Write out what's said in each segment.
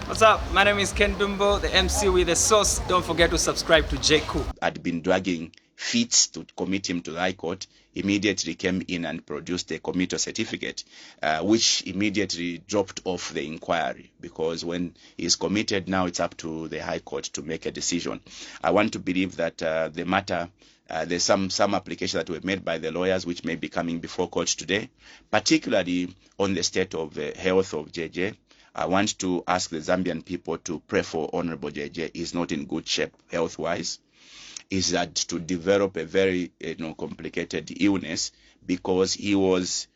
What's up? My name is Ken Bimbo, the MC with the sauce. Don't forget to subscribe to J. Cool. Had been dragging feet to commit him to the High Court, immediately came in and produced a committal certificate, which immediately dropped off the inquiry, because when he's committed, now it's up to the High Court to make a decision. I want to believe that the matter, there's some applications that were made by the lawyers which may be coming before court today, particularly on the state of health of JJ. I want to ask the Zambian people to pray for Honorable JJ. He's not in good shape health-wise. Is that to develop a very complicated illness, because he was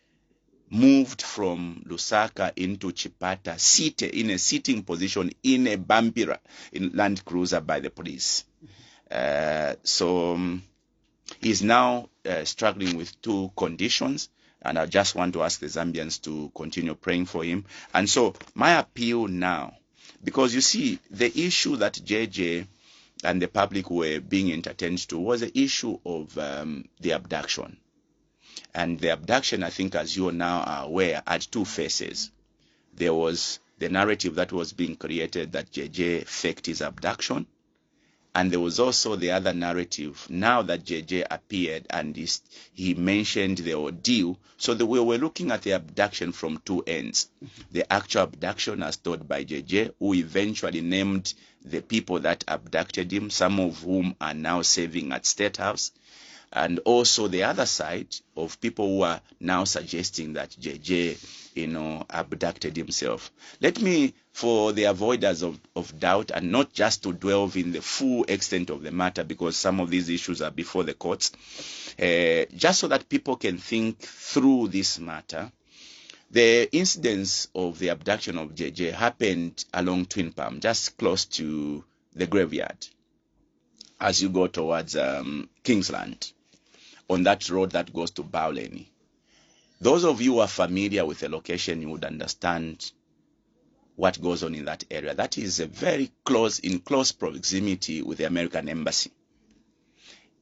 moved from Lusaka into Chipata, seated in a sitting position in a Bambira in Land Cruiser by the police. So he's now struggling with two conditions, and I just want to ask the Zambians to continue praying for him. And so my appeal now, because you see, the issue that JJ and the public were being entertained to was the issue of the abduction. And the abduction, I think, as you now are aware, had two faces. There was the narrative that was being created that JJ faked his abduction. And there was also the other narrative, now that JJ appeared and he mentioned the ordeal. So we were looking at the abduction from two ends. The actual abduction as told by JJ, who eventually named the people that abducted him, some of whom are now serving at State House. And also the other side of people who are now suggesting that JJ, abducted himself. Let me, for the avoiders of doubt, and not just to delve in the full extent of the matter, because some of these issues are before the courts, just so that people can think through this matter. The incidents of the abduction of JJ happened along Twin Palm, just close to the graveyard, as you go towards Kingsland, on that road that goes to Bowleni. Those of you who are familiar with the location, you would understand what goes on in that area. That is in close proximity with the American Embassy.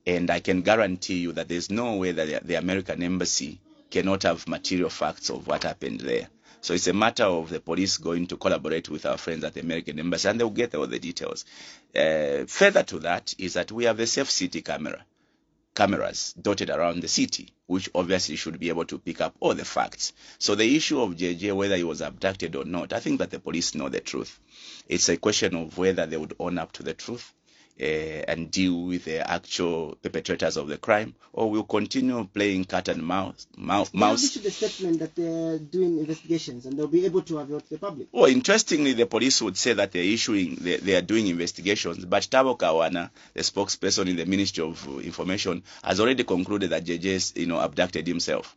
And I can guarantee you that there's no way that the American Embassy cannot have material facts of what happened there. So it's a matter of the police going to collaborate with our friends at the American Embassy, and they'll get all the details. Further to that is that we have the Safe City cameras dotted around the city, which obviously should be able to pick up all the facts. So the issue of JJ, whether he was abducted or not, I think that the police know the truth. It's a question of whether they would own up to the truth and deal with the actual perpetrators of the crime, or will continue playing cat and mouse. They'll issue the statement that they're doing investigations and they'll be able to avail to the public. Well, interestingly, the police would say that they are doing investigations, but Tabo Kawana, the spokesperson in the Ministry of Information, has already concluded that JJ, abducted himself.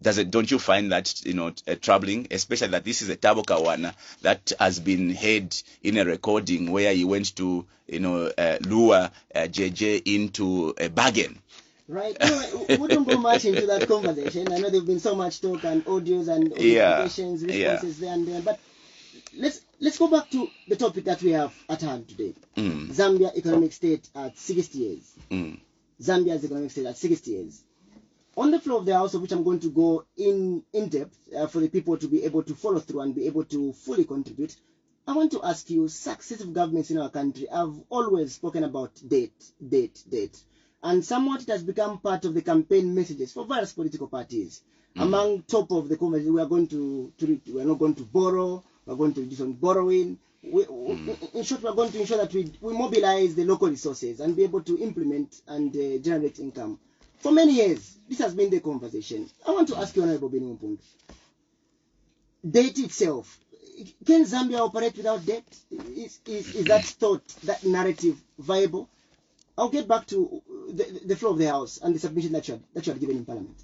Don't you find that troubling, especially that this is a Tabo Kawana that has been heard in a recording where he went to lure JJ into a bargain? Right. Anyway, we wouldn't go much into that conversation. I know there've been so much talk and audios and notifications, responses there and there. But let's go back to the topic that we have at hand today. Zambia economic state at 60 years. Zambia's economic state at 60 years. On the floor of the House, of which I'm going to go in depth for the people to be able to follow through and be able to fully contribute, I want to ask you, successive governments in our country have always spoken about debt. And somewhat it has become part of the campaign messages for various political parties. Among top of the conversation, we are not going to borrow, we are going to reduce on borrowing. In short, we are going to ensure that we mobilize the local resources and be able to implement and generate income. For many years, this has been the conversation. I want to ask you, Honorable Binwell Mpundu, debt itself, can Zambia operate without debt? Is that thought, that narrative viable? I'll get back to the floor of the House and the submission that you had given in Parliament.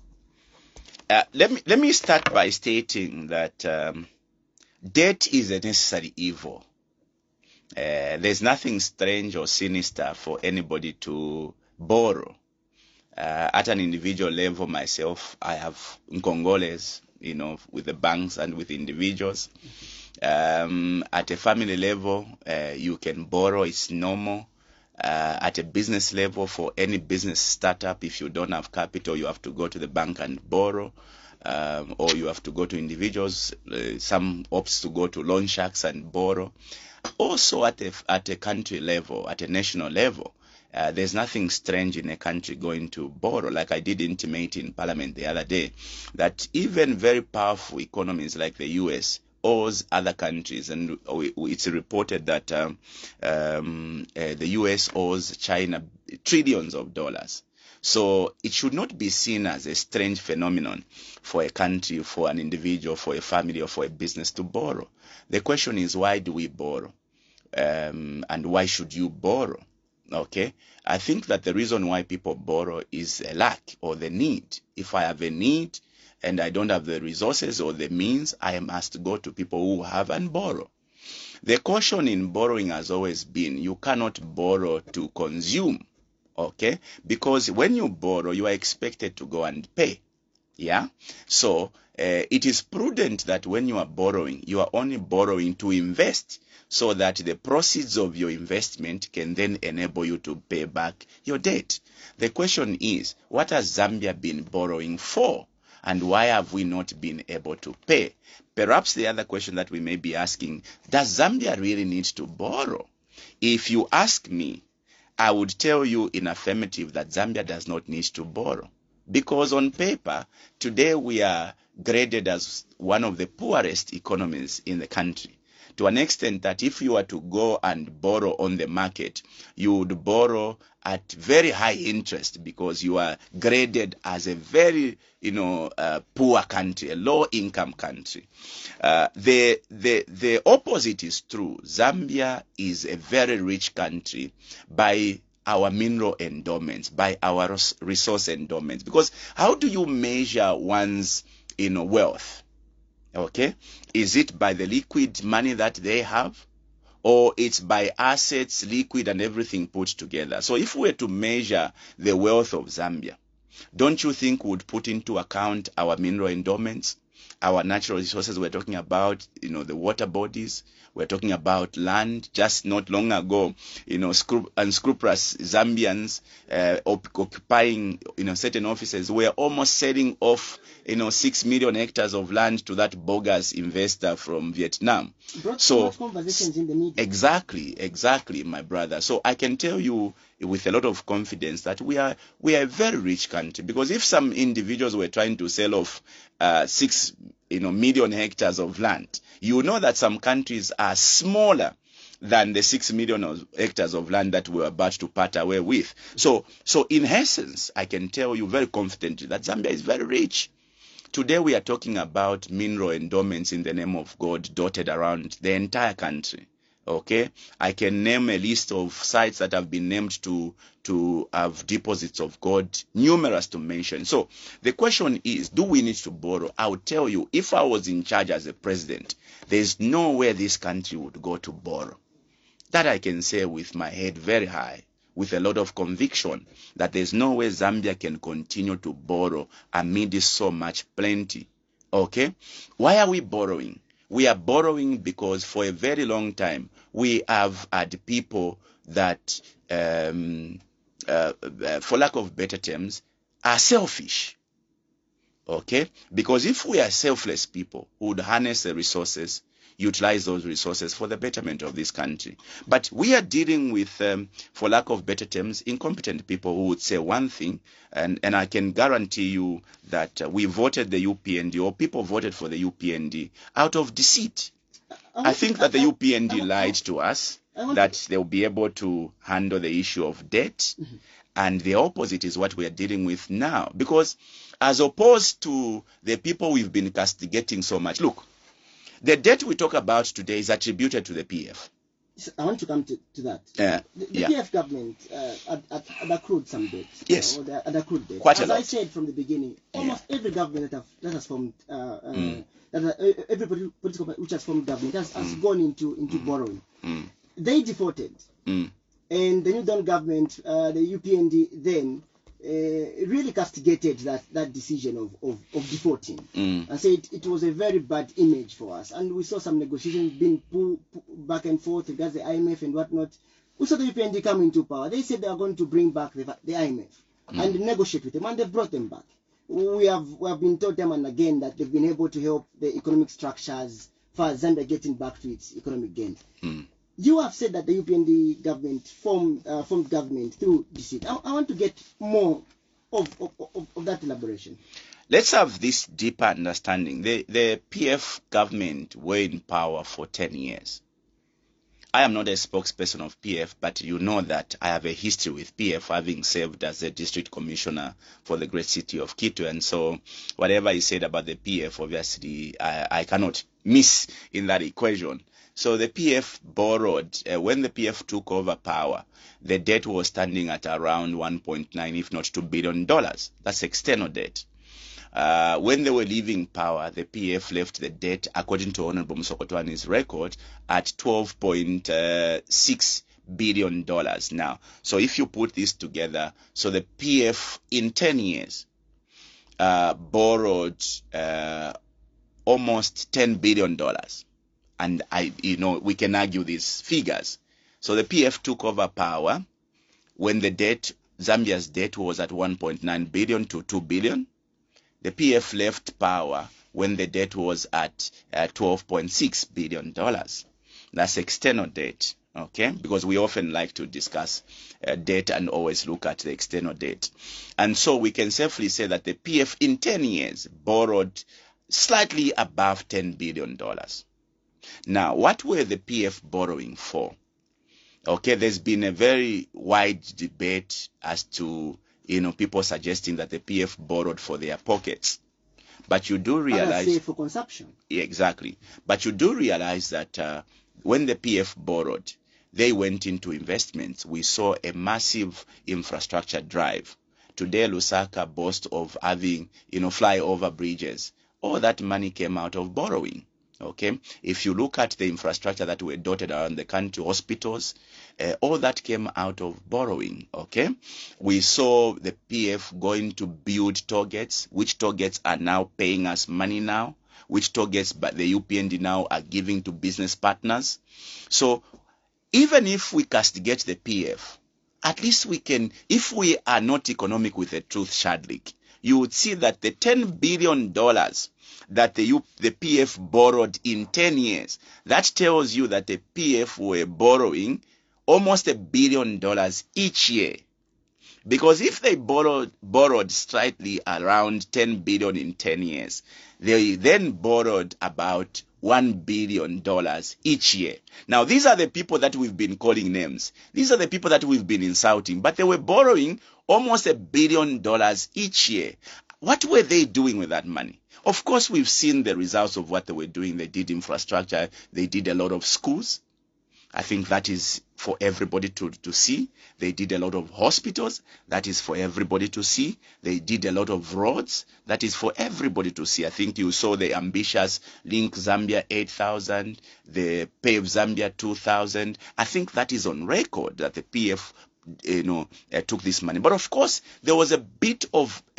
Let me start by stating that debt is a necessary evil. There's nothing strange or sinister for anybody to borrow. At an individual level, myself, I have Nkongoles, with the banks and with individuals. At a family level, you can borrow, it's normal. At a business level, for any business startup, if you don't have capital, you have to go to the bank and borrow. or you have to go to individuals. Some opts to go to loan sharks and borrow. Also at a country level, at a national level, there's nothing strange in a country going to borrow. Like I did intimate in Parliament the other day, that even very powerful economies like the US owes other countries, and it's reported that the US owes China trillions of dollars. So it should not be seen as a strange phenomenon for a country, for an individual, for a family, or for a business to borrow. The question is, why do we borrow? And why should you borrow? Okay, I think that the reason why people borrow is a lack or the need. If I have a need and I don't have the resources or the means, I must go to people who have and borrow. The caution in borrowing has always been, you cannot borrow to consume. Okay, because when you borrow, you are expected to go and pay. Yeah, so it is prudent that when you are borrowing, you are only borrowing to invest, so that the proceeds of your investment can then enable you to pay back your debt. The question is, what has Zambia been borrowing for, and why have we not been able to pay? Perhaps the other question that we may be asking, does Zambia really need to borrow? If you ask me, I would tell you in affirmative that Zambia does not need to borrow. Because on paper, today we are graded as one of the poorest economies in the country, to an extent that if you were to go and borrow on the market, you would borrow at very high interest, because you are graded as a very, poor country, a low-income country. The opposite is true. Zambia is a very rich country by our mineral endowments, by our resource endowments. Because how do you measure one's wealth? Okay, is it by the liquid money that they have, or it's by assets, liquid and everything put together? So if we were to measure the wealth of Zambia, don't you think we would put into account our mineral endowments, our natural resources? We're talking about, the water bodies. We're talking about land. Just not long ago, unscrupulous Zambians occupying, certain offices were almost selling off, 6 million hectares of land to that bogus investor from Vietnam. Brought so much conversations in the media. Exactly, my brother. So I can tell you with a lot of confidence that we are a very rich country, because if some individuals were trying to sell off 6 million hectares of land, you know that some countries are smaller than the 6 million hectares of land that we're about to part away with. So in essence, I can tell you very confidently that Zambia is very rich. Today we are talking about mineral endowments in the name of God dotted around the entire country. Okay, I can name a list of sites that have been named to have deposits of gold, numerous to mention. So the question is, do we need to borrow? I would tell you, if I was in charge as a president, there's nowhere this country would go to borrow. That I can say with my head very high, with a lot of conviction, that there's no way Zambia can continue to borrow amid so much plenty. Okay, why are we borrowing? We are borrowing because for a very long time we have had people that, for lack of better terms, are selfish. Okay, because if we are selfless people who would harness the resources, utilize those resources for the betterment of this country. But we are dealing with, for lack of better terms, incompetent people who would say one thing, and I can guarantee you that we voted the UPND, or people voted for the UPND out of deceit. I think that the UPND lied to us that they'll be able to handle the issue of debt, and the opposite is what we are dealing with now. Because as opposed to the people we've been castigating so much, look, the debt we talk about today is attributed to the PF. I want to come to that. The PF government had accrued some debt. Yes. Had accrued debt. Quite a lot. As I said from the beginning, almost every government that has formed, every political party which has formed government has gone into borrowing. They defaulted. And the New Dawn government, the UPND then, really castigated that decision of defaulting and said it was a very bad image for us. And we saw some negotiations being pulled back and forth regards the IMF and whatnot. We saw the UPND come into power. They said they are going to bring back the IMF and negotiate with them, and they brought them back. we have been told time and again that they've been able to help the economic structures for Zambia getting back to its economic gains. You have said that the UPND government formed government through deceit. I want to get more of that elaboration. Let's have this deeper understanding. The PF government were in power for 10 years. I am not a spokesperson of PF, but you know that I have a history with PF, having served as a district commissioner for the great city of Quito. And so whatever is said about the PF, obviously, I cannot miss in that equation. So the PF borrowed, when the PF took over power, the debt was standing at around 1.9, if not $2 billion. That's external debt. When they were leaving power, the PF left the debt, according to Honorable Msokotwane's record, at $12.6 billion now. So if you put this together, so the PF in 10 years borrowed almost $10 billion. And we can argue these figures. So the PF took over power when the debt, Zambia's debt, was at 1.9 billion to 2 billion. The PF left power when the debt was at $12.6 billion. That's external debt, okay? Because we often like to discuss debt and always look at the external debt. And so we can safely say that the PF in 10 years borrowed slightly above $10 billion. Now, what were the PF borrowing for? Okay, there's been a very wide debate as to, people suggesting that the PF borrowed for their pockets. But you do realize... Others say for consumption. Yeah, exactly. But you do realize that when the PF borrowed, they went into investments. We saw a massive infrastructure drive. Today, Lusaka boasts of having, flyover bridges. All that money came out of borrowing. Okay, if you look at the infrastructure that were dotted around the country, hospitals, all that came out of borrowing. Okay, we saw the PF going to build toll gates, which toll gates are now paying us money now, which toll gates but the UPND now are giving to business partners. So even if we castigate the PF, at least we can, if we are not economic with the truth, Shadlik, you would see that the $10 billion that the PF borrowed in 10 years, that tells you that the PF were borrowing almost $1 billion each year. Because if they borrowed slightly around 10 billion in 10 years, they then borrowed about $1 billion each year. Now, these are the people that we've been calling names. These are the people that we've been insulting, but they were borrowing almost $1 billion each year. What were they doing with that money? Of course, we've seen the results of what they were doing. They did infrastructure. They did a lot of schools. I think that is for everybody to see. They did a lot of hospitals. That is for everybody to see. They did a lot of roads. That is for everybody to see. I think you saw the ambitious Link Zambia 8,000, the Pave Zambia 2,000. I think that is on record that the PF took this money. But of course, there was a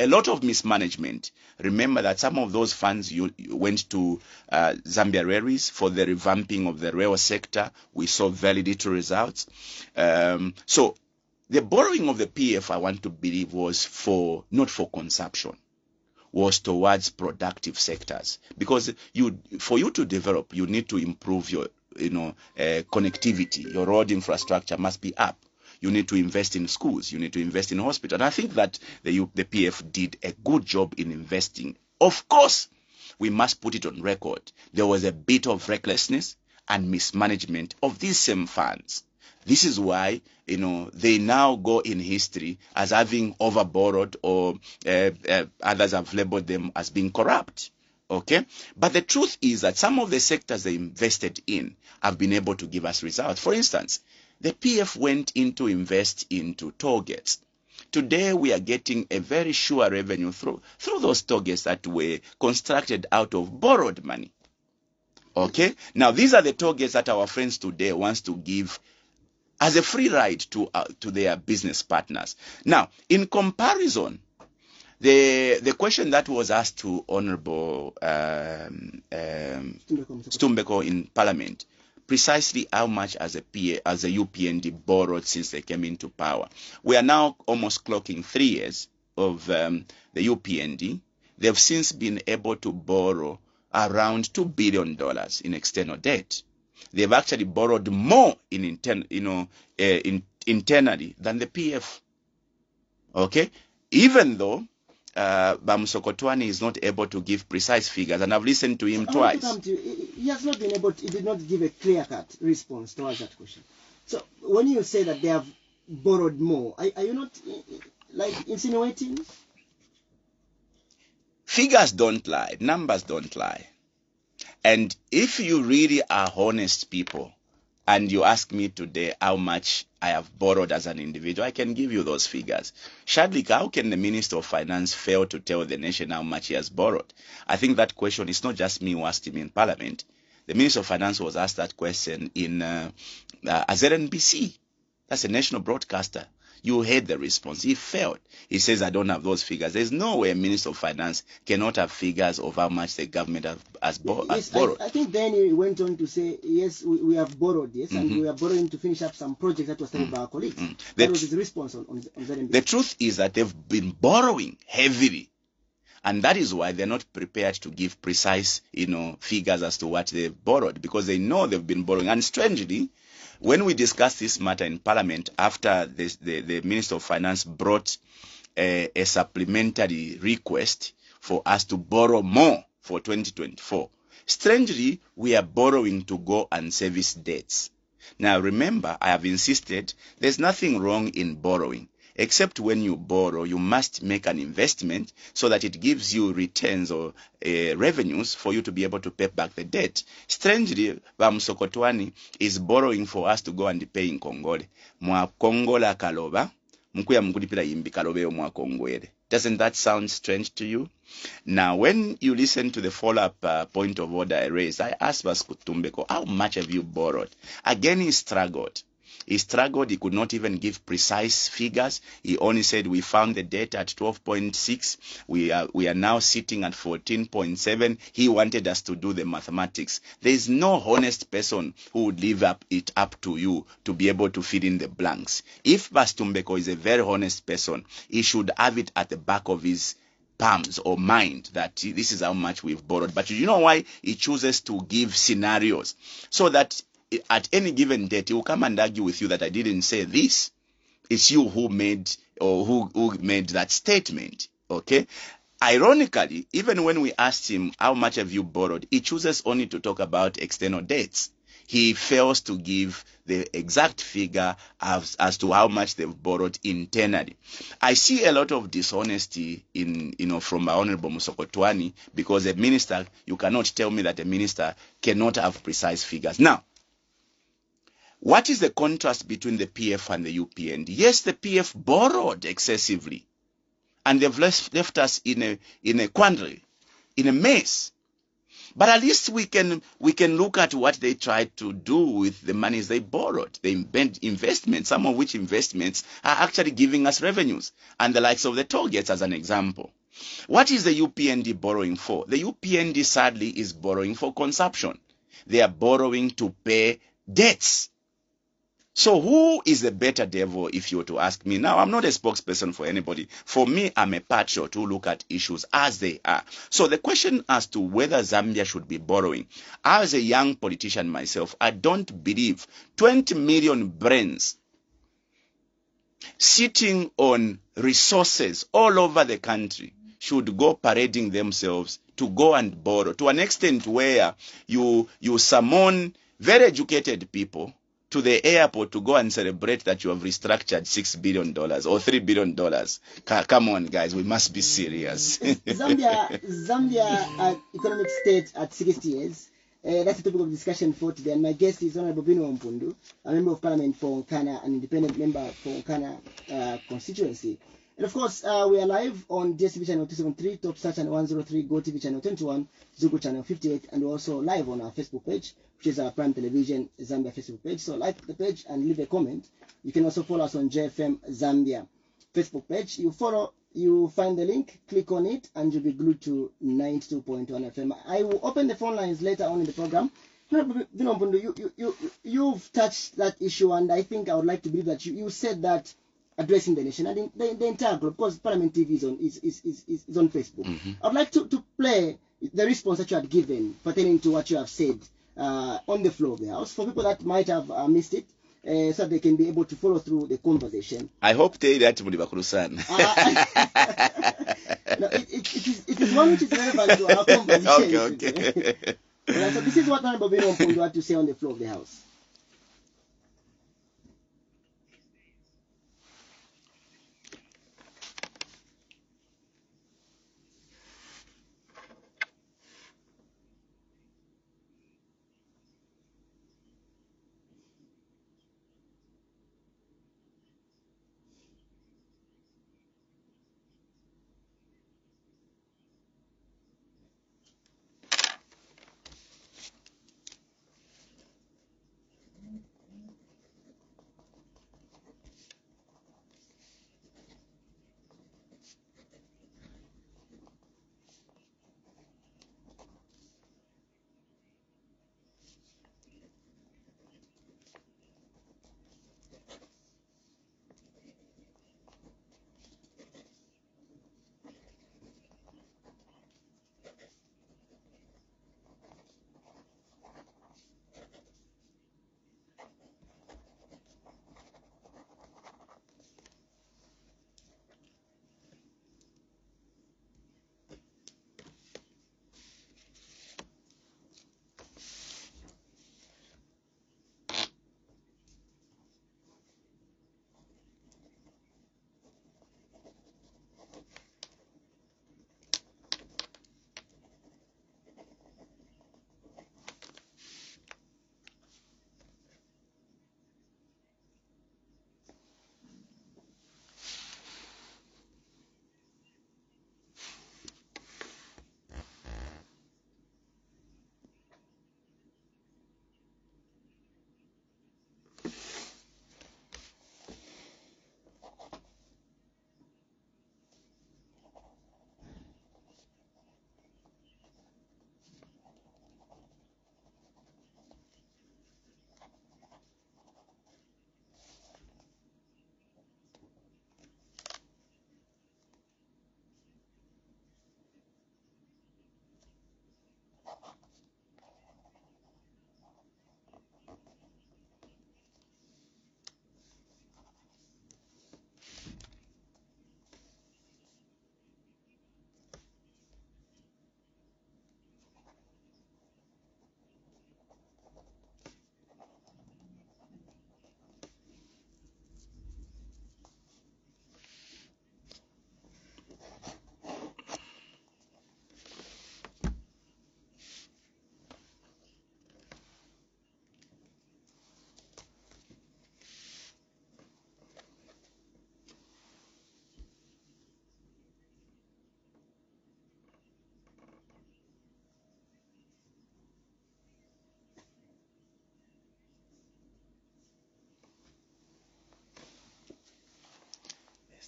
lot of mismanagement. Remember that some of those funds went to Zambia Railways for the revamping of the rail sector. We saw very little results. So the borrowing of the PF, I want to believe, was not for consumption, was towards productive sectors. Because for you to develop, you need to improve your connectivity. Your road infrastructure must be up. You need to invest in schools. You need to invest in hospitals. And I think that the PF did a good job in investing. Of course, we must put it on record. There was a bit of recklessness and mismanagement of these same funds. This is why, they now go in history as having overborrowed, or others have labeled them as being corrupt. Okay? But the truth is that some of the sectors they invested in have been able to give us results. For instance, the PF went in to invest into toll gates. Today, we are getting a very sure revenue through those toll gates that were constructed out of borrowed money. Okay? Now, these are the toll gates that our friends today wants to give as a free ride to their business partners. Now, in comparison, the question that was asked to Honorable Stumbeko in Parliament, precisely how much as a UPND borrowed since they came into power. We are now almost clocking 3 years. the UPND, they've since been able to borrow around $2 billion in external debt. They've actually borrowed more internally than the PF. Okay, even though Bamsokotwane is not able to give precise figures, and I've listened to him twice. He has not been able to, he did not give a clear-cut response towards that question. So when you say that they have borrowed more, are you not like insinuating? Figures don't lie, numbers don't lie. And if you really are honest people, and you ask me today how much I have borrowed as an individual, I can give you those figures. Shadlik, how can the Minister of Finance fail to tell the nation how much he has borrowed? I think that question is not just me who asked him in Parliament. The Minister of Finance was asked that question in ZNBC. That's a national broadcaster. You heard the response. He failed. He says, I don't have those figures. There's no way a Minister of Finance cannot have figures of how much the government has borrowed. I think then he went on to say, yes, we have borrowed, yes, and we are borrowing to finish up some projects that were started by our colleagues. That was his response on ZNBC. The truth is that they've been borrowing heavily. And that is why they're not prepared to give precise, figures as to what they've borrowed, because they know they've been borrowing. And strangely, when we discussed this matter in Parliament, after the Minister of Finance brought a supplementary request for us to borrow more for 2024, strangely, we are borrowing to go and service debts. Now, remember, I have insisted there's nothing wrong in borrowing, except when you borrow, you must make an investment so that it gives you returns or revenues for you to be able to pay back the debt. Strangely, Bamsokotwane is borrowing for us to go and pay in Congole. Mwa Kongola kaloba, mkuya mkulipila yimbi kalobe mwa Kongwele. Doesn't that sound strange to you? Now, when you listen to the follow-up point of order I raised, I asked Vasco Tumbeko, how much have you borrowed? Again, he struggled. He could not even give precise figures. He only said we found the debt at 12.6. We are now sitting at 14.7. He wanted us to do the mathematics. There is no honest person who would leave it up to you to be able to fill in the blanks. If Bastumbeko is a very honest person, he should have it at the back of his palms or mind that this is how much we've borrowed. But you know why he chooses to give scenarios? So that at any given date, he will come and argue with you that I didn't say this. It's you who made or who made that statement. Okay. Ironically, even when we asked him how much have you borrowed, he chooses only to talk about external debts. He fails to give the exact figure as to how much they've borrowed internally. I see a lot of dishonesty from my Honorable Musokotwane, because a minister, you cannot tell me that a minister cannot have precise figures. Now, what is the contrast between the PF and the UPND? Yes, the PF borrowed excessively, and they've left us in a quandary, in a mess. But at least we can look at what they tried to do with the monies they borrowed. They made investments, some of which investments are actually giving us revenues, and the likes of the toll gates as an example. What is the UPND borrowing for? The UPND sadly is borrowing for consumption. They are borrowing to pay debts. So who is the better devil, if you were to ask me? Now, I'm not a spokesperson for anybody. For me, I'm a patriot who look at issues as they are. So the question as to whether Zambia should be borrowing, as a young politician myself, I don't believe 20 million brains sitting on resources all over the country should go parading themselves to go and borrow, to an extent where you summon very educated people to the airport to go and celebrate that you have restructured $6 billion or $3 billion. Come on, guys, we must be serious. Zambia economic state at 60 years. That's the topic of discussion for today. And my guest is Hon Binwell Mpundu, a member of parliament for Nkana, an independent member for Nkana constituency. And of course, we are live on DSTV channel 273, Top Star channel 103, Go TV channel 21, Zugu channel 58, and we're also live on our Facebook page, which is our Prime Television Zambia Facebook page. So like the page and leave a comment. You can also follow us on JFM Zambia Facebook page. You find the link, click on it, and you'll be glued to 92.1 FM. I will open the phone lines later on in the program. You've touched that issue, and I think I would like to believe that you said that addressing the nation and the entire globe, because Parliament TV is on Facebook. I'd like to play the response that you had given pertaining to what you have said on the floor of the House for people that might have missed it, so that they can be able to follow through the conversation. I hope they that will be Kurusan. No, it is one which is relevant to our conversation. Okay. So this is what Hon Binwell Mpundu had to say on the floor of the House.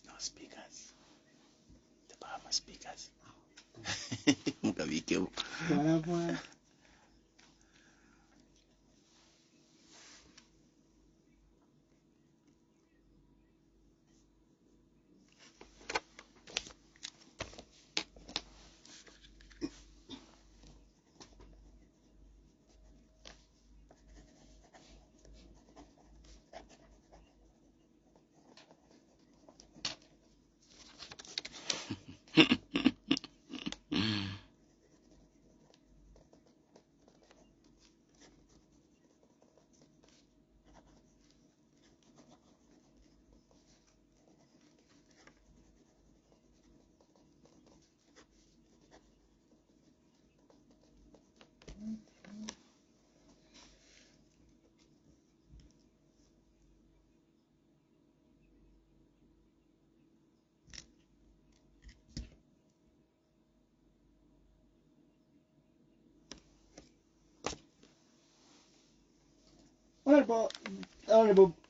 No speakers. The Bahama speakers. Mukabikewo. Voilà.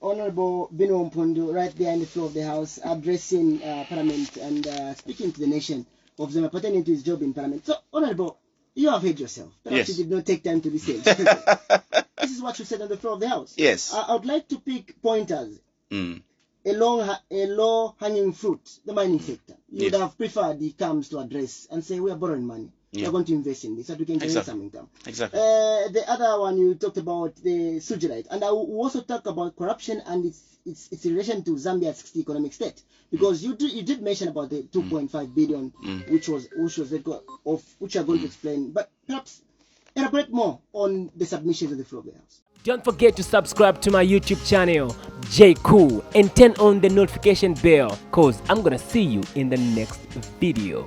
Honorable Binwell Mpundu, right there in the floor of the House, addressing Parliament and speaking to the nation of Zambia pertaining to his job in Parliament. So, Honorable, you have heard yourself. Perhaps you did not take time to listen. This is what you said on the floor of the House. Yes. I would like to pick pointers a low-hanging fruit, the mining sector. You would have preferred the CAMS to address and say, we are borrowing money. We are going to invest in this so that we can generate some income. Exactly. The other one you talked about, the Sujilite. And I will also talk about corruption and its relation to Zambia's 60 economic state. Because you did mention about the 2.5 billion, which was let go of, which you are going to explain. But perhaps elaborate more on the submissions of the floor of the House. Don't forget to subscribe to my YouTube channel, J Cool, and turn on the notification bell, cause I'm gonna see you in the next video.